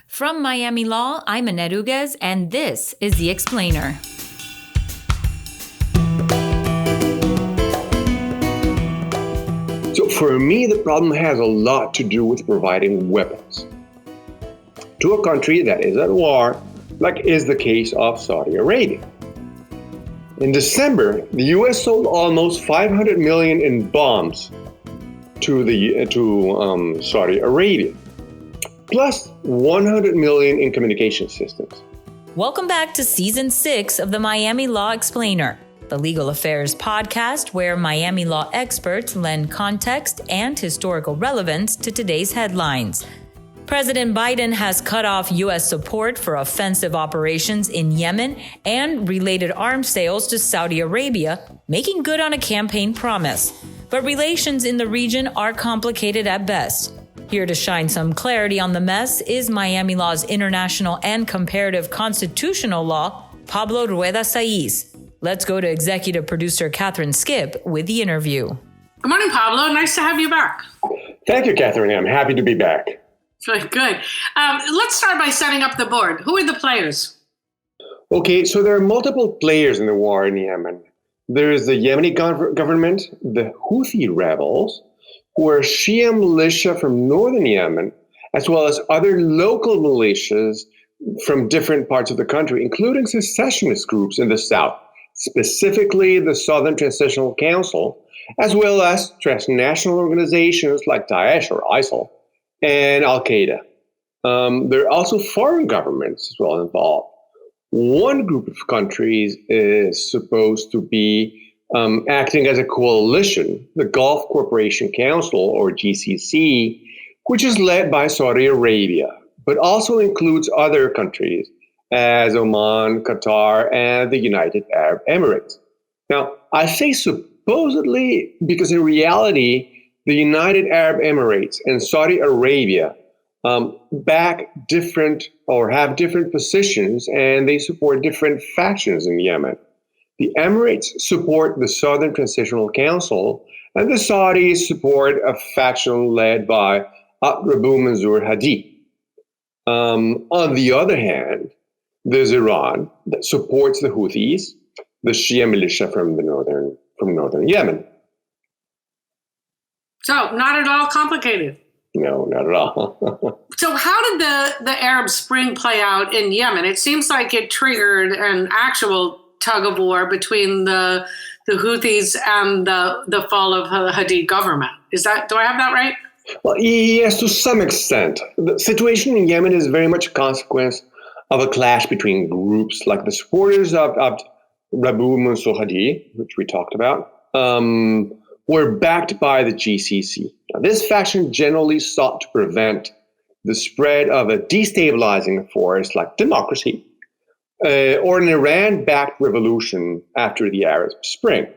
From Miami Law, I'm Annette Uguez, and this is The Explainer. So for me, the problem has a lot to do with providing weapons to a country that is at war, like is the case of Saudi Arabia. In December, the U.S. sold almost $500 million in bombs to Saudi Arabia, plus $100 million in communication systems. Welcome back to Season 6 of the Miami Law Explainer, the legal affairs podcast where Miami law experts lend context and historical relevance to today's headlines. President Biden has cut off U.S. support for offensive operations in Yemen and related arms sales to Saudi Arabia, making good on a campaign promise. But relations in the region are complicated at best. Here to shine some clarity on the mess is Miami Law's international and comparative constitutional law, Pablo Rueda-Saiz. Let's go to executive producer Catherine Skip with the interview. Good morning, Pablo. Nice to have you back. Thank you, Catherine. I'm happy to be back. Good. Let's start by setting up the board. Who are the players? Okay, so there are multiple players in the war in Yemen. There is the Yemeni government, the Houthi rebels, who are Shia militia from northern Yemen, as well as other local militias from different parts of the country, including secessionist groups in the south, specifically the Southern Transitional Council, as well as transnational organizations like Daesh or ISIL and Al-Qaeda. There are also foreign governments as well involved. One group of countries is supposed to be acting as a coalition, the Gulf Cooperation Council, or GCC, which is led by Saudi Arabia, but also includes other countries as Oman, Qatar, and the United Arab Emirates. Now, I say supposedly because in reality, the United Arab Emirates and Saudi Arabia back different or have different positions, and they support different factions in Yemen. The Emirates support the Southern Transitional Council, and the Saudis support a faction led by Rabu Mansour Hadi. On the other hand, there's Iran that supports the Houthis, the Shia militia from northern Yemen. So, not at all complicated. No, not at all. So how did the Arab Spring play out in Yemen? It seems like it triggered an actual tug of war between the Houthis and the fall of the Hadi government. Do I have that right? Well, yes, to some extent. The situation in Yemen is very much a consequence of a clash between groups like the supporters of Rabu Mansour Hadi, which we talked about, were backed by the GCC. Now, this faction generally sought to prevent the spread of a destabilizing force like democracy or an Iran-backed revolution after the Arab Spring.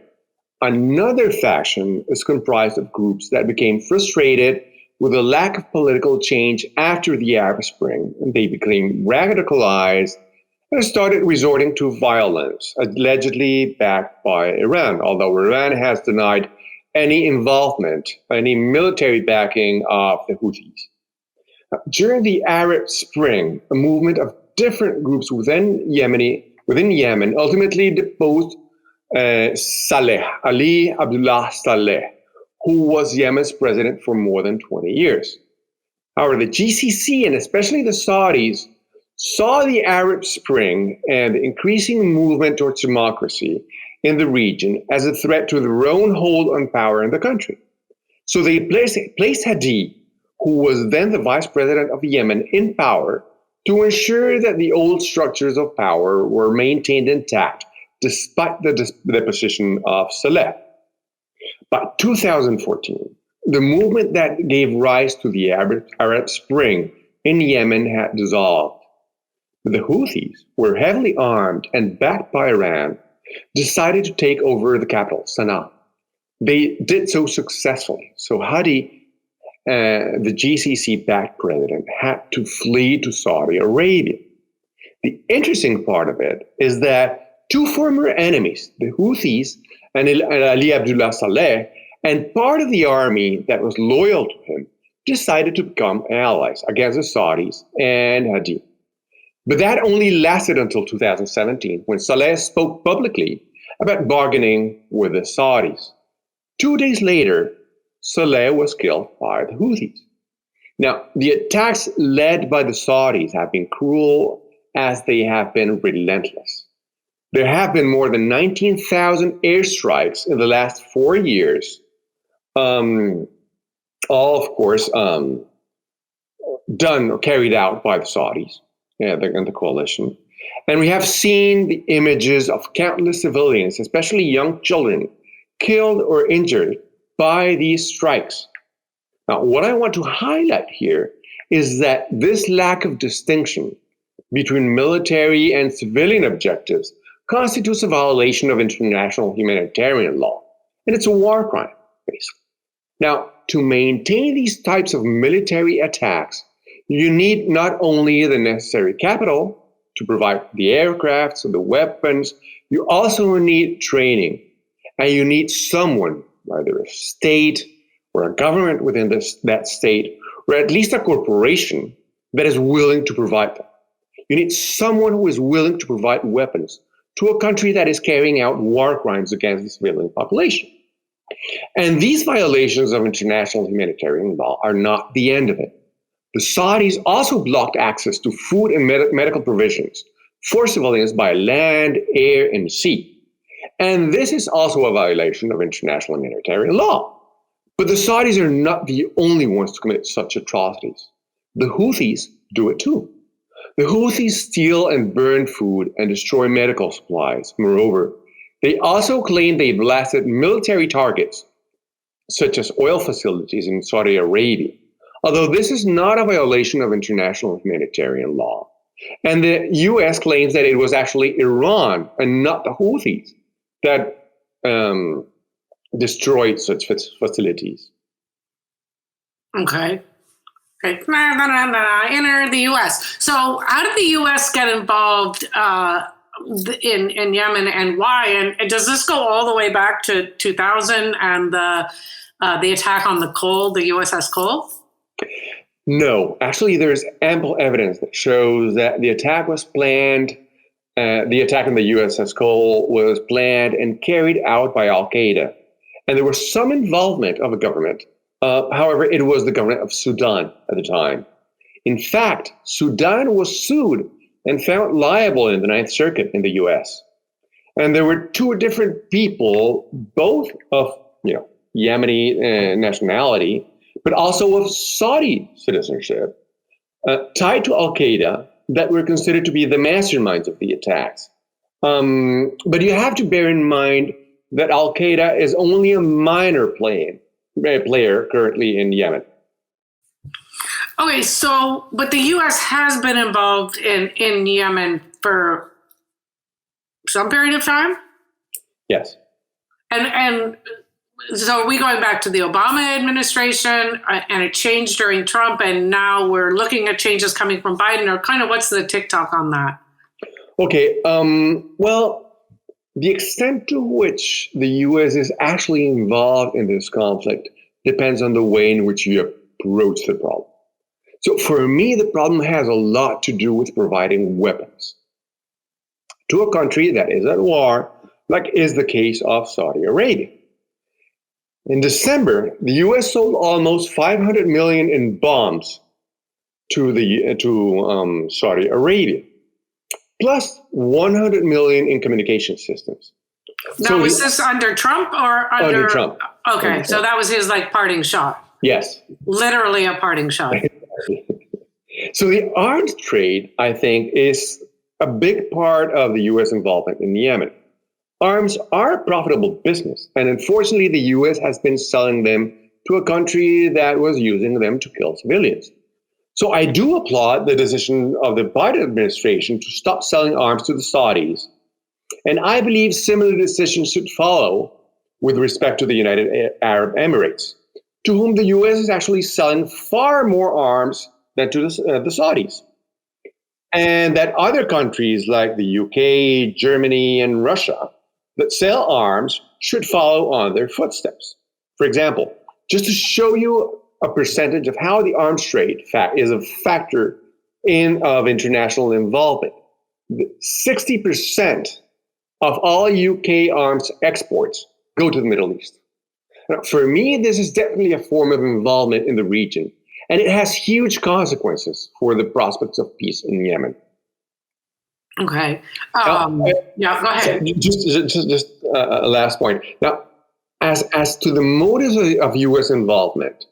Another faction is comprised of groups that became frustrated with a lack of political change after the Arab Spring, and they became radicalized and started resorting to violence, allegedly backed by Iran, although Iran has denied any involvement, any military backing of the Houthis. During the Arab Spring, a movement of different groups within Yemen ultimately deposed Ali Abdullah Saleh, who was Yemen's president for more than 20 years. However, the GCC and especially the Saudis saw the Arab Spring and the increasing movement towards democracy in the region as a threat to their own hold on power in the country. So they placed Hadi, who was then the vice president of Yemen, in power to ensure that the old structures of power were maintained intact despite the deposition of Saleh. By 2014, the movement that gave rise to the Arab Spring in Yemen had dissolved. The Houthis were heavily armed and backed by Iran, decided to take over the capital, Sana'a. They did so successfully. So Hadi, the GCC-backed president, had to flee to Saudi Arabia. The interesting part of it is that two former enemies, the Houthis and Ali Abdullah Saleh, and part of the army that was loyal to him, decided to become allies against the Saudis and Hadi. But that only lasted until 2017, when Saleh spoke publicly about bargaining with the Saudis. 2 days later, Saleh was killed by the Houthis. Now, the attacks led by the Saudis have been cruel as they have been relentless. There have been more than 19,000 airstrikes in the last 4 years, all, of course, done or carried out by the Saudis and the coalition. And we have seen the images of countless civilians, especially young children, killed or injured by these strikes. Now, what I want to highlight here is that this lack of distinction between military and civilian objectives constitutes a violation of international humanitarian law, and it's a war crime, basically. Now, to maintain these types of military attacks, you need not only the necessary capital to provide the aircrafts and the weapons, you also need training, and you need someone, either a state or a government within that state, or at least a corporation that is willing to provide them. You need someone who is willing to provide weapons to a country that is carrying out war crimes against the civilian population. And these violations of international humanitarian law are not the end of it. The Saudis also blocked access to food and medical provisions for civilians by land, air, and sea. And this is also a violation of international humanitarian law. But the Saudis are not the only ones to commit such atrocities. The Houthis do it too. The Houthis steal and burn food and destroy medical supplies. Moreover, they also claim they blasted military targets, such as oil facilities in Saudi Arabia, although this is not a violation of international humanitarian law. And the U.S. claims that it was actually Iran and not the Houthis that destroyed such facilities. Okay. Enter the U.S. So how did the U.S. get involved in Yemen, and why? And does this go all the way back to 2000 and the attack on the USS Cole? No, actually, there's ample evidence that shows that the attack was planned. The attack on the USS Cole was planned and carried out by Al-Qaeda. And there was some involvement of a government. However, it was the government of Sudan at the time. In fact, Sudan was sued and found liable in the Ninth Circuit in the US. And there were two different people, both of Yemeni nationality, but also of Saudi citizenship, tied to Al-Qaeda, that were considered to be the masterminds of the attacks. But you have to bear in mind that Al-Qaeda is only a minor player currently in Yemen. Okay, so, but the U.S. has been involved in Yemen for some period of time? Yes. And so are we going back to the Obama administration, and it changed during Trump, and now we're looking at changes coming from Biden, or kind of what's the TikTok on that? Okay, well, the extent to which the U.S. is actually involved in this conflict depends on the way in which you approach the problem. So for me, the problem has a lot to do with providing weapons to a country that is at war, like is the case of Saudi Arabia. In December, the U.S. sold almost $500 million in bombs to Saudi Arabia, plus $100 million in communication systems. Now, was this under Trump or under Trump? Okay, under so Trump. That was his parting shot. Yes. Literally a parting shot. So the arms trade, I think, is a big part of the U.S. involvement in Yemen. Arms are a profitable business, and unfortunately, the U.S. has been selling them to a country that was using them to kill civilians. So I do applaud the decision of the Biden administration to stop selling arms to the Saudis, and I believe similar decisions should follow with respect to the United Arab Emirates, to whom the U.S. is actually selling far more arms than to the Saudis. And that other countries like the UK, Germany, and Russia that sell arms should follow on their footsteps. For example, just to show you a percentage of how the arms trade is a factor of international involvement. 60% of all UK arms exports go to the Middle East. Now, for me, this is definitely a form of involvement in the region, and it has huge consequences for the prospects of peace in Yemen. Okay. Yeah, go ahead. Just a last point. Now, as to the motives of U.S. involvement,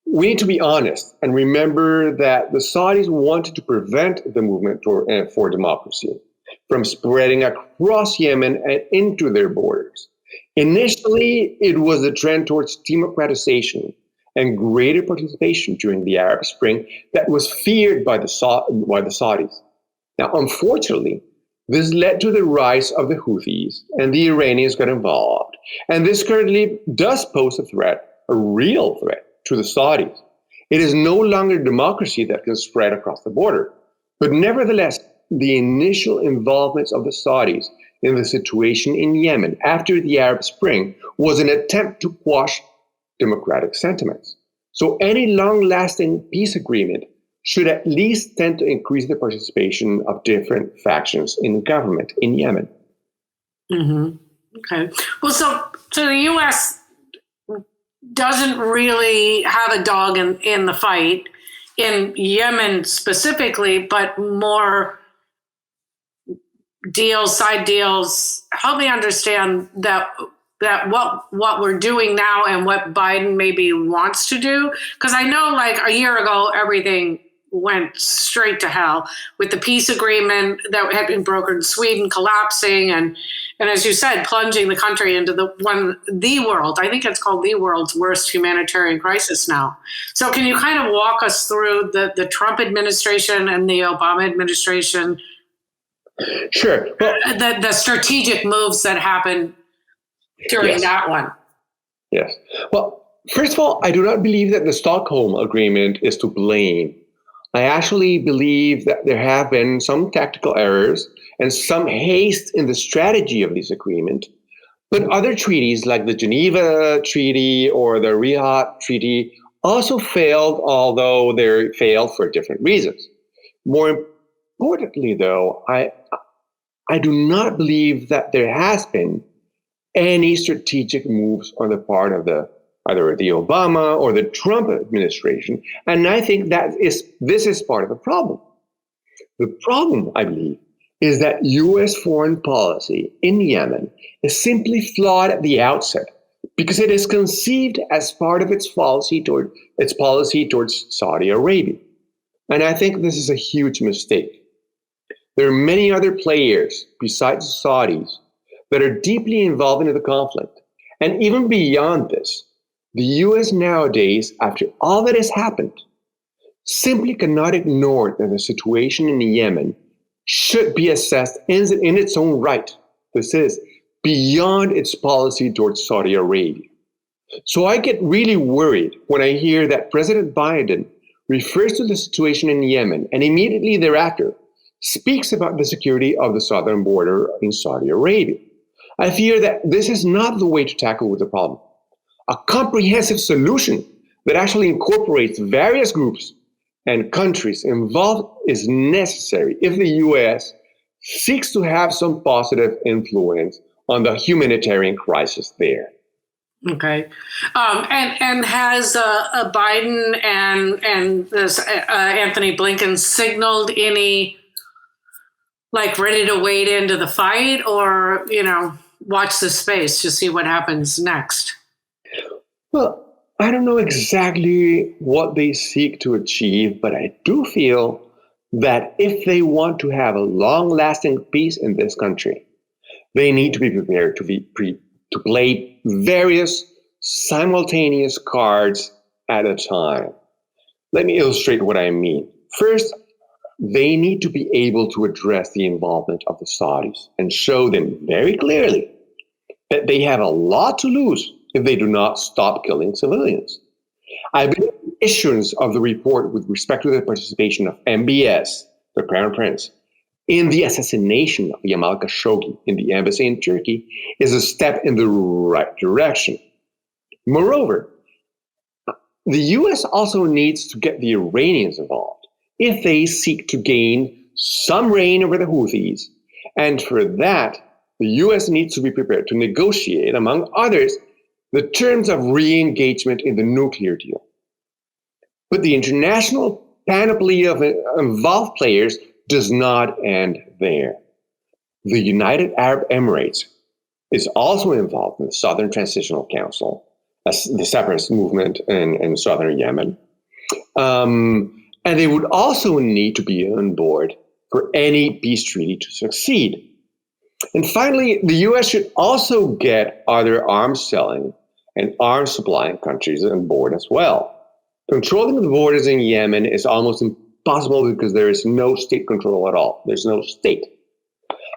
we need to be honest and remember that the Saudis wanted to prevent the movement for democracy from spreading across Yemen and into their borders. Initially, it was a trend towards democratization and greater participation during the Arab Spring that was feared by the Saudis. Now, unfortunately, this led to the rise of the Houthis, and the Iranians got involved. And this currently does pose a real threat to the Saudis. It is no longer democracy that can spread across the border. But nevertheless, the initial involvement of the Saudis in the situation in Yemen after the Arab Spring was an attempt to quash democratic sentiments. So any long-lasting peace agreement should at least tend to increase the participation of different factions in government in Yemen. Mm-hmm. Okay. Well, so the U.S. doesn't really have a dog in the fight in Yemen specifically, but more side deals. Help me understand that what we're doing now and what Biden maybe wants to do. Because I know like a year ago, everything went straight to hell with the peace agreement that had been brokered, Sweden collapsing, and as you said, plunging the country into I think it's called the world's worst humanitarian crisis now. So can you kind of walk us through the Trump administration and the Obama administration? Sure. Well, the strategic moves that happened during that one. Yes. Well, first of all, I do not believe that the Stockholm Agreement is to blame. I actually believe that there have been some tactical errors and some haste in the strategy of this agreement. But other treaties like the Geneva Treaty or the Riyadh Treaty also failed, although they failed for different reasons. More importantly, though, I do not believe that there has been any strategic moves on the part of either the Obama or the Trump administration. And I think this is part of the problem. The problem, I believe, is that U.S. foreign policy in Yemen is simply flawed at the outset because it is conceived as part of its policy towards Saudi Arabia. And I think this is a huge mistake. There are many other players besides the Saudis that are deeply involved in the conflict. And even beyond this, the U.S. nowadays, after all that has happened, simply cannot ignore that the situation in Yemen should be assessed in its own right. This is beyond its policy towards Saudi Arabia. So I get really worried when I hear that President Biden refers to the situation in Yemen and immediately thereafter speaks about the security of the southern border in Saudi Arabia. I fear that this is not the way to tackle the problem. A comprehensive solution that actually incorporates various groups and countries involved is necessary if the U.S. seeks to have some positive influence on the humanitarian crisis there. Okay, and has Biden and this Anthony Blinken signaled any ready to wade into the fight, or watch the space to see what happens next? Well, I don't know exactly what they seek to achieve, but I do feel that if they want to have a long-lasting peace in this country, they need to be prepared to play various simultaneous cards at a time. Let me illustrate what I mean. First, they need to be able to address the involvement of the Saudis and show them very clearly that they have a lot to lose if they do not stop killing civilians. I believe the issuance of the report with respect to the participation of MBS, the Crown Prince, in the assassination of Jamal Khashoggi in the embassy in Turkey is a step in the right direction. Moreover, the U.S. also needs to get the Iranians involved if they seek to gain some reign over the Houthis. And for that, the U.S. needs to be prepared to negotiate, among others, the terms of re-engagement in the nuclear deal. But the international panoply of involved players does not end there. The United Arab Emirates is also involved in the Southern Transitional Council, the separatist movement in southern Yemen. And they would also need to be on board for any peace treaty to succeed. And finally, the U.S. should also get other arms selling and arms supplying countries on board as well. Controlling the borders in Yemen is almost impossible because there is no state control at all. There's no state.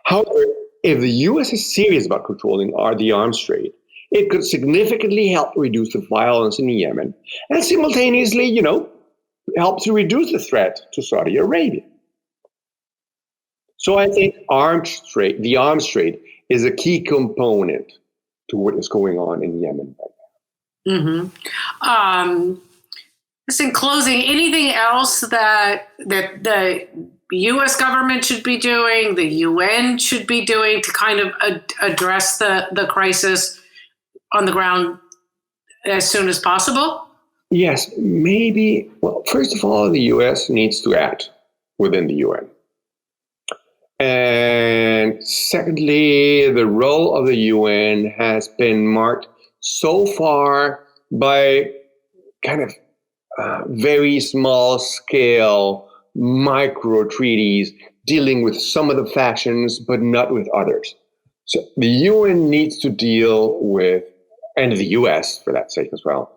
However, if the U.S. is serious about controlling the arms trade, it could significantly help reduce the violence in Yemen and simultaneously, help to reduce the threat to Saudi Arabia. So I think the arms trade is a key component to what is going on in Yemen right now. Mm-hmm. Just in closing, anything else that the U.S. government should be doing, the UN should be doing to kind of address the crisis on the ground as soon as possible? Yes, maybe. Well, first of all, the U.S. needs to act within the UN. And secondly, the role of the UN has been marked so far by kind of very small scale micro treaties dealing with some of the factions, but not with others. So the UN needs to deal with, and the US for that sake as well,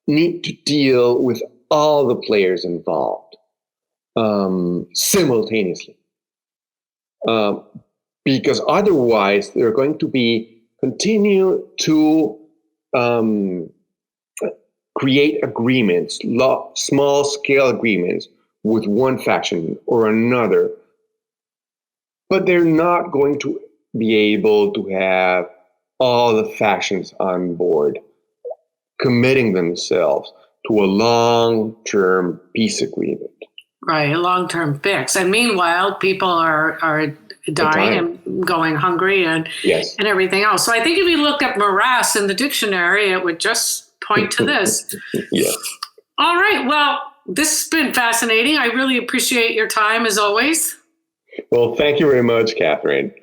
need to deal with all the players involved simultaneously. Because otherwise they're going to continue to create agreements, small scale agreements with one faction or another, but they're not going to be able to have all the factions on board committing themselves to a long-term peace agreement. Right, a long-term fix. And meanwhile, people are dying and going hungry and everything else. So I think if you looked up morass in the dictionary, it would just point to this. Yes. All right. Well, this has been fascinating. I really appreciate your time as always. Well, thank you very much, Catherine.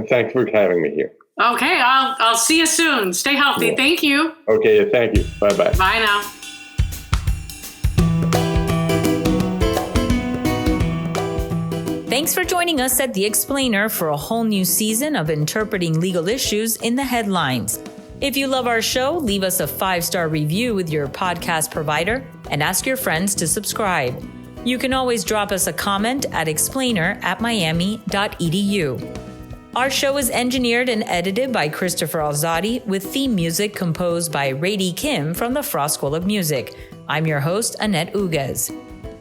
Thanks for having me here. Okay. I'll see you soon. Stay healthy. Yeah. Thank you. Okay. Thank you. Bye-bye. Bye now. Thanks for joining us at The Explainer for a whole new season of interpreting legal issues in the headlines. If you love our show, leave us a 5-star review with your podcast provider and ask your friends to subscribe. You can always drop us a comment at explainer@miami.edu. Our show is engineered and edited by Christopher Alzadi with theme music composed by Rady Kim from the Frost School of Music. I'm your host, Annette Uguez.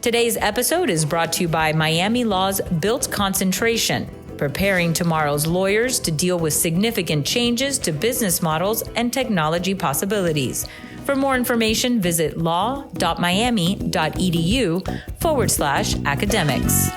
Today's episode is brought to you by Miami Law's Built Concentration, preparing tomorrow's lawyers to deal with significant changes to business models and technology possibilities. For more information, visit law.miami.edu/academics.